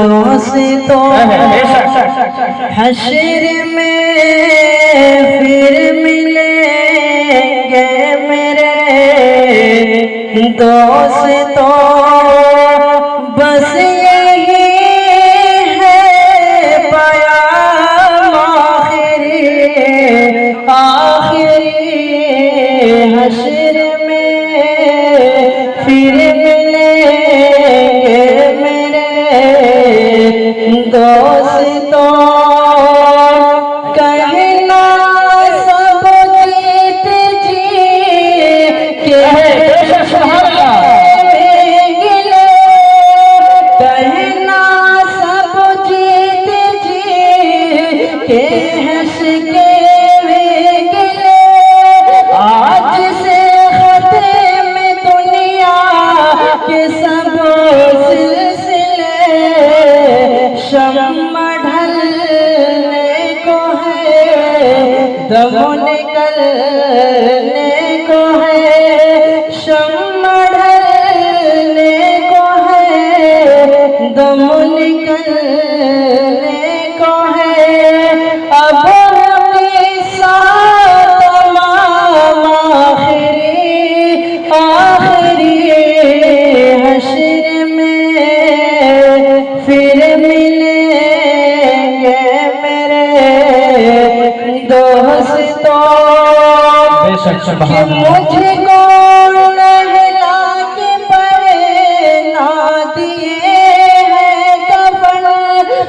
दोस्तों हश्र में फिर मिलेंगे मेरे दोस्तों, बस यही है पयाम आखिरी हश्र में फिर मिलेंगे मेरे दोस्तों। कहना सब जीत जी के गिले, कहना सब जीत जी के हंस के गिले, आज से खत्म दुनिया के सब सिलसिले, शम्मा ढलने को है दम निकलने को है, शम्मा ढलने को है दम निकलने को है। अब हमें साथ तमाम आखिरी हश्र में फिर मिलेंगे मेरे दोस्तों। कि मुझको नहला के पहना दिए हैं कफन,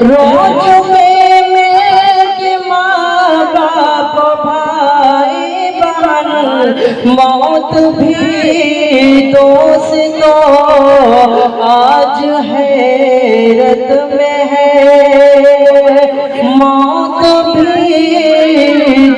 रो चुके मिलके माँ बाप भाई बहन, मौत भी दोस्तों आज हैरत में है, मौत भी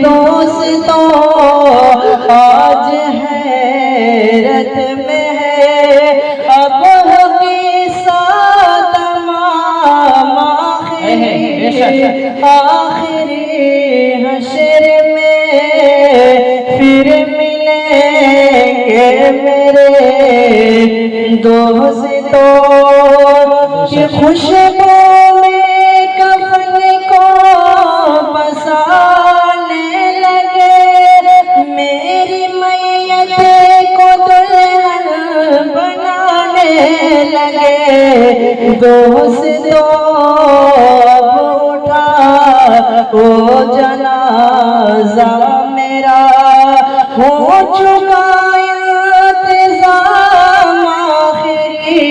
दोस्तों आज हैरत में है। अब होगी साथ तमाम आखिरी हश्र में फिर मिलेंगे मेरे दोस्तों। कि खुशबू में कफन को बसाने लगे, मेरी मैयत को दुल्हन बनाने लगे दोस्तों। अब उठा वो जनाजा मेरा, हो चुका इंतजाम आखिरी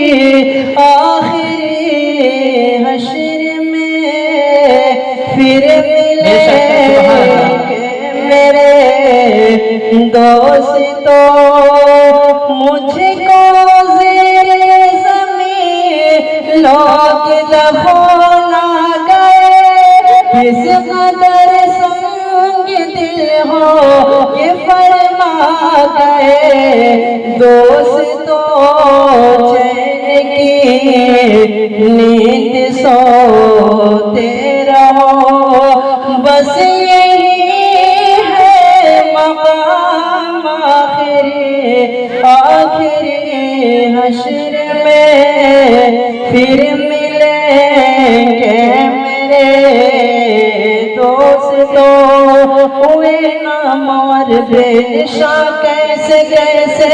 हश्र में फिर मिलेंगे मेरे दोस्तों। मुझको ज़ेरे ज़मीन लोग दफना गए, किस कदर संग दिल हो ये फरमा गए दोस्तों। चैन की नींद सोते रहो, बस यही है मकाम आखिरी हश्र में फिर मिलेंगे मेरे दोस्तों। हुए नाम और बेनिशा कैसे कैसे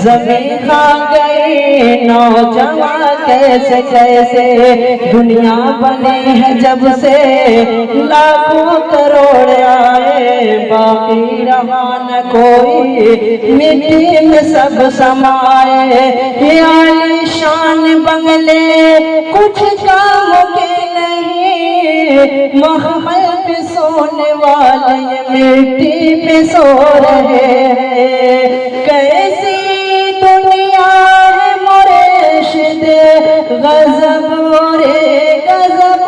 ज़मीं खा गई नौजवान, कैसे कैसे दुनिया बनी है जब से लाखों करोड़ आए, बाकी रहा न कोई मिट्टी में सब समाए। ये आलीशान बंगले कुछ काम के नहीं, महल पे सोने वाले ये मिट्टी पे सो रहे हैं। कैसी दुनिया है मुर्शिद गजब रे गजब,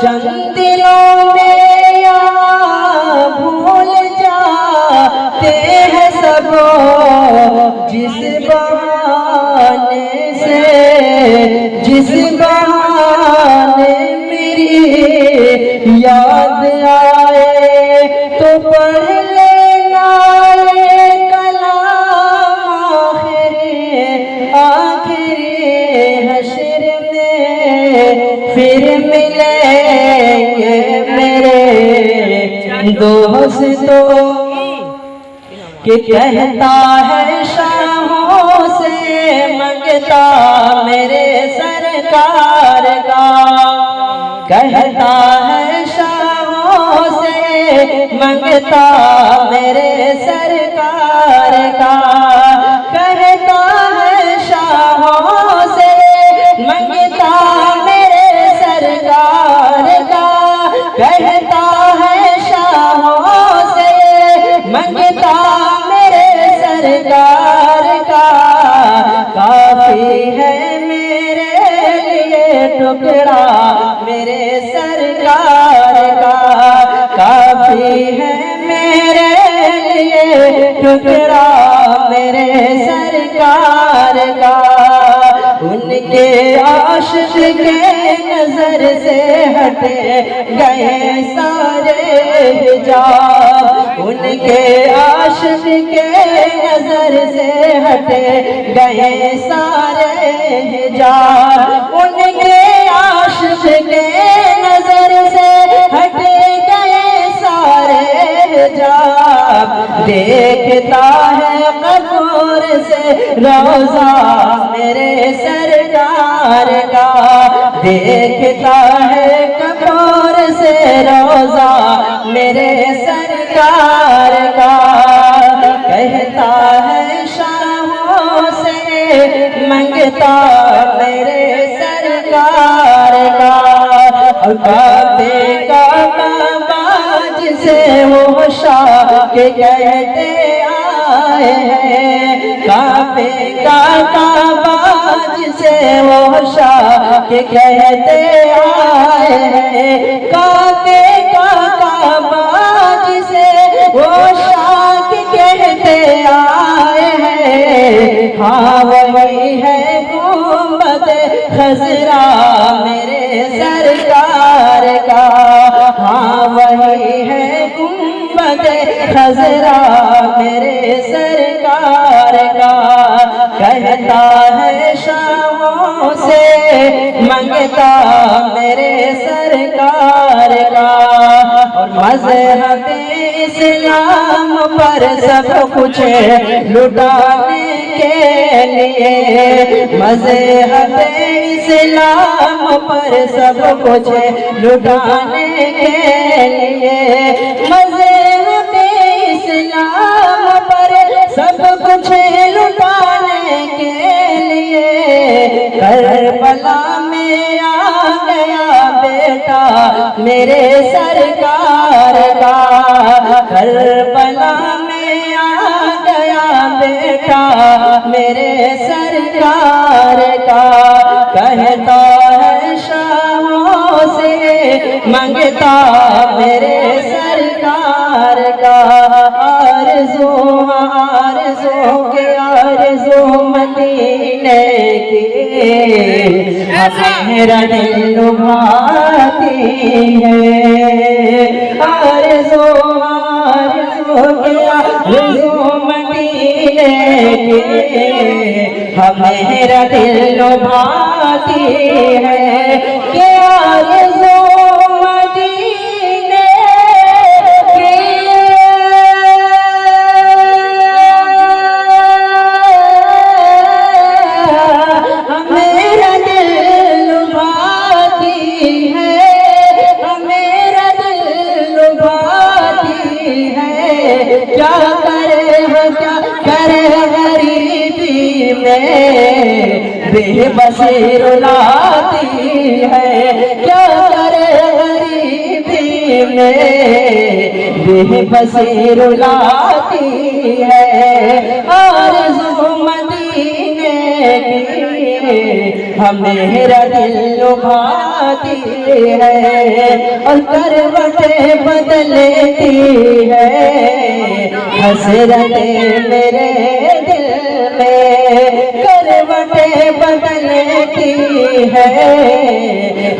चंद दिलों में यहाँ भूल जाते हैं सब, जिस बहाने मेरी याद आए तो पढ़ लेना ये कलाम दोस्तों कि कहता है शाहों से मंगता मेरे सरकार का, कहता है शाहों से मंगता मेरे सरकार का, कहता है शाहों से मंगता मेरे सरकार का, कहता है शाहों से मंगता मेरे सरकार का। काफी है मेरे लिए टुकड़ा मेरे सरकार का, काफी है मेरे लिए टुकड़ा मेरे सरकार का। उनके आशिक के नजर से हटे गए सारे हिजाब, उनके आशिक के नजर से हटे गए सारे हिजाब, उनके आशिक के नजर से हटे गए सारे हिजाब। देखता है कपूर से रोजा मेरे सरकार का, देखता है कपूर से रोजा मेरे सरकार का। कहता है शाहों से मंगता मेरे सरकार का, और काबे का काबा जिसे वो शाह के कहते आए हैं, काबे का काबा जिसे वो शाह के कहते आए हैं, काबे का काबा जिसे वो शाह के कहते आए हैं। हाँ वही है गुंबद खजरा मेरे सरकार का, हाँ वही है गुंबद खजरा मेरे सरकार का। कहता है शाहों से मंगता मेरे सरकार का, और मज़हब इस्लाम पर सब कुछ लुटाने के लिए, मज़हब इस्लाम पर सब कुछ लुटाने के लिए, मज़हब इस्लाम पर सब कुछ लुटाने के लिए। करबला में आ गया बेटा मेरे सरकार का, करबला में आ गया बेटा मेरे सरकार का। कहता है शाहों से मंगता मेरे सरकार का। आरज़ू आरज़ू के आरज़ू मदीने की मेरा दिल लुभाती है, आरज़ू आरज़ू के आरज़ू मदीने की मेरा दिल लुभाती है, कि आरज़ू क्या करे गरीबी में बेबसी रुलाती है, क्या करे गरीबी में बेबसी रुलाती है। आरज़ू मदीने की मेरा दिल लुभाती है, और करवटें बदलती है हसरतें मेरे दिल में, करवटें बदलती है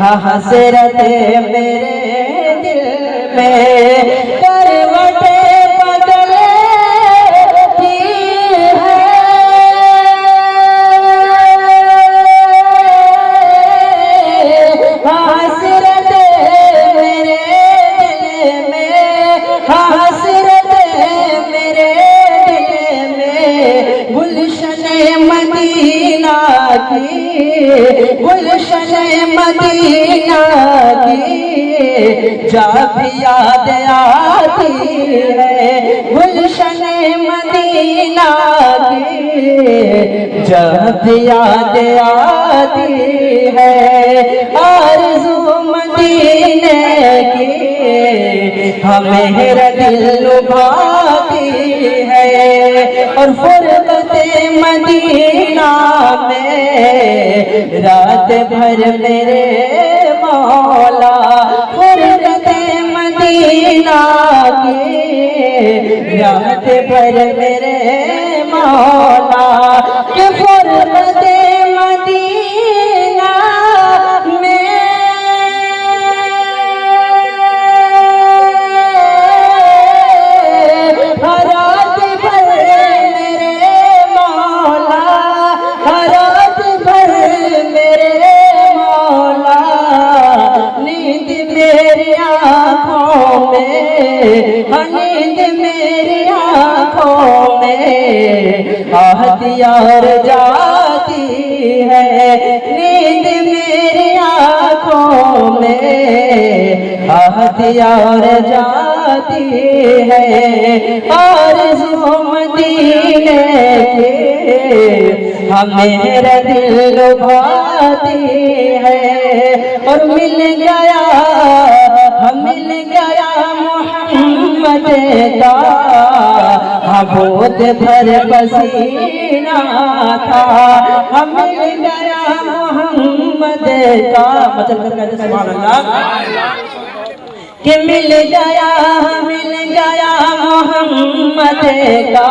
हसरतें मेरे दिल में, करवटें बदलती है हसरतें मेरे दिल में, गुलशन मदीना की जब याद आती है, गुलशन मदीना की जब याद आती है, आरज़ू मदीने की हमें दिल लुभाती है। और फुरक़त मदीना में रात भर मेरे मौला, फुरक़त मदीना की रात भर मेरे मौला, कि फुरक़त मदीना में रात भर मेरे मौला, रात भर मेरे मौला, नींद मेरी आँखों में, नींद मेरी आँखों में आहतियार जाती है, नींद मेरी आँखों में आहतियार जाती है। आरज़ू मदीने की हमें दिल लुभाती है। और मिल गया मोहम्मद का गोद भर पसीना था, मिल गया मोहम्मद का, मतलब कहते सुभान अल्लाह, कि मिल गया मोहम्मद का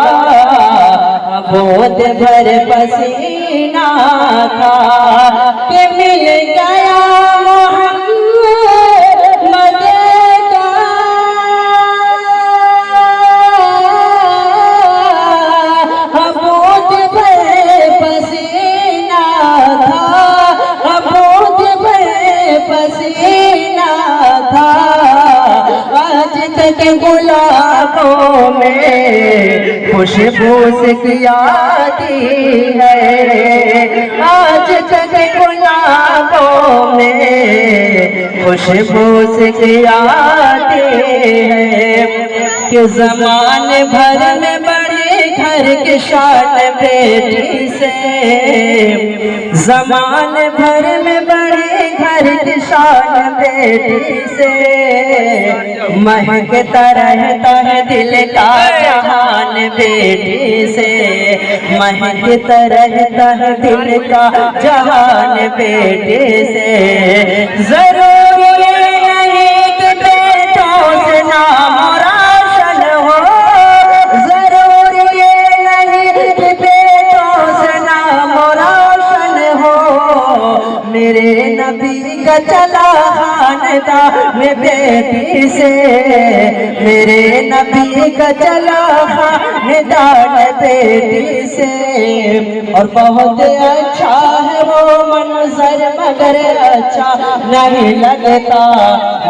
गोद भर पसीना था, कि मिल गया मोहम्मद का गोद भर पसीना था, गोद भर पसीना था। आज तक गुलाबों में खुशबू से आती है, आज तक गुलाबों में खुशबू से आती है, कि ज़माने भर में बड़े घर की शान बेटी से, ज़माने भर में बड़े घर की शान बेटी से, महकता रहता है दिल का जहान बेटी से, महकता रहता है दिल का जहान बेटी से। जरूर ये नहीं कि बेटों से नाम रोशन हो, जरूर ये नहीं कि बेटों से नाम रोशन हो, मेरे नबी का चला खानदान में बेटी से, मेरे नबी का चला खानदान बेटी से। और बहुत अच्छा है वो मंजर मगर अच्छा नहीं लगता,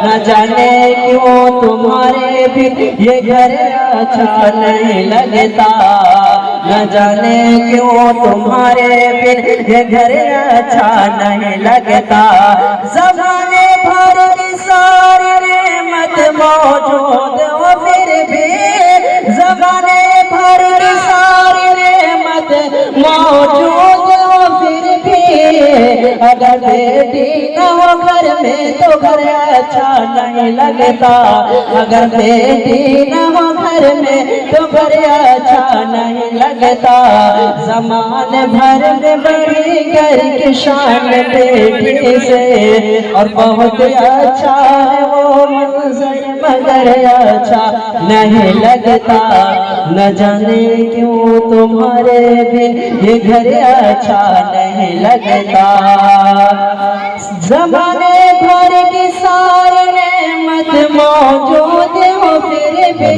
न जाने क्यों तुम्हारे भी ये घर अच्छा नहीं लगता, न जाने क्यों तुम्हारे बिन ये घर अच्छा नहीं लगता। ज़माने भर की सारी नेमत मौजूद हो फिर भी, ज़माने भर की सारी नेमत मौजूद हो फिर भी, अगर बेटी न हो घर में तो घर अच्छा नहीं लगता, अगर बेटी न हो घर में तो घर अच्छा नहीं लगता। ज़माने भर में बड़ी घर की शान बेटी से, और बहुत अच्छा है वो मंजर मगर अच्छा नहीं लगता, न जाने क्यों तुम्हारे बिन ये घर अच्छा नहीं लगता। ज़माने भर की सारी नेमत मौजूद हो फिर भी,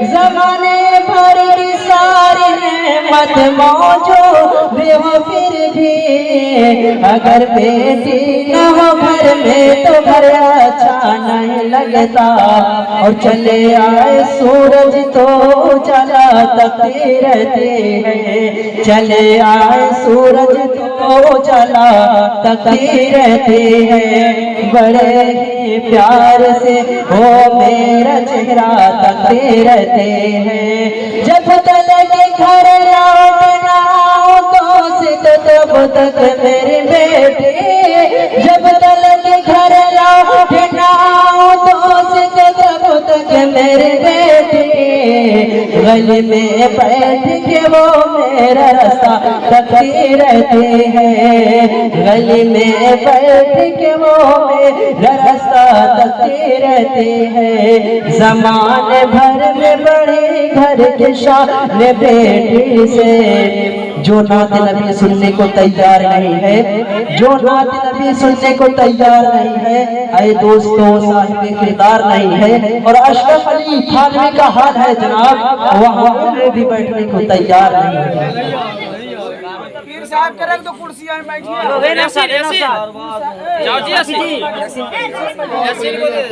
ज़माने भर की सारी नेमत मौजूद हो फिर भी, अगर बेटी न हो घर में तो घर अच्छा नहीं लगता और चले आए सूरज तो चला तकते रहते हैं, चले आए सूरज तो चला तकते रहते हैं। बड़े ही प्यार से वो मेरा चेहरा तकते रहते हैं। जब तक घर लौटना दोस्त तब तक मेरे बेटे, जब तक घर लौटना दोस्त तब तक मेरे बेटे, गली में बैठ के वो मेरा रास्ता तकते रहते हैं, गली में बैठ के वो मेरा रास्ता तकते रहते हैं। ज़माने भर में बड़े घर के शान बेटी से जो नात नबी सुनने को तैयार नहीं है, जो नात नबी सुनने को तैयार नहीं है, अरे दोस्तों साहिब किरदार नहीं है। और अशरफ अली थानवी का हाल है जनाब, वहाँ में भी बैठने को तैयार नहीं है। पीर साहब के रख दो कुर्सी में बैठिए। जाओ जी यासीन को दे।